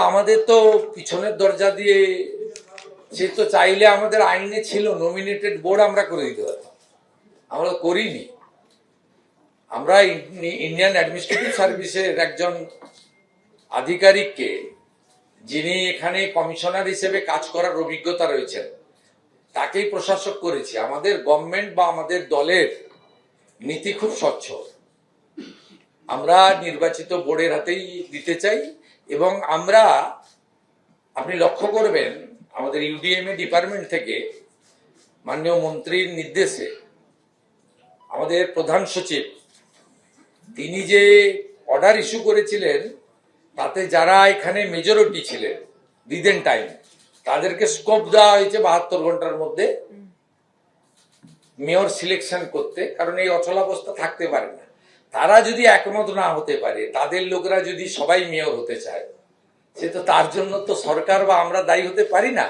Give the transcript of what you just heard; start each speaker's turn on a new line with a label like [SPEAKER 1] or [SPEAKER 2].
[SPEAKER 1] আমাদের তো পিছনের দরজা দিয়ে, সে তো চাইলে আমাদের আইনে ছিল নমিনেটেড বোর্ড আমরা করে দিতে পারতাম, আমরা করিনি। আমরা ইন্ডিয়ান অ্যাডমিনিস্ট্রেটিভ সার্ভিসের একজন আধিকারিককে, যিনি এখানে কমিশনার হিসেবে কাজ করার অভিজ্ঞতা রয়েছেন, তাকেই প্রশাসক করেছি। আমাদের গভর্নমেন্ট বা আমাদের দলের নীতি খুব স্বচ্ছ, আমরা নির্বাচিত বোর্ডের হাতেই দিতে চাই। এবং আমরা, আপনি লক্ষ্য করবেন, আমাদের ইউডিএমএ ডিপার্টমেন্ট থেকে মাননীয় মন্ত্রীর নির্দেশে আমাদের প্রধান সচিব তিনি যে অর্ডার ইস্যু করেছিলেন, তাতে যারা এখানে মেজরিটি ছিলেন উইদিন টাইম, তাদেরকে স্কোপ দেওয়া হয়েছে 72 ঘন্টার মধ্যে মেয়র সিলেকশন করতে। কারণ এই অচলাবস্থা থাকতে পারে না। তারা যদি একমত না হতে পারে, তাদের লোকরা যদি সবাই মেয়র হতে চায়, সে তো তার জন্য তো সরকার বা আমরা দায়ী হতে পারি না।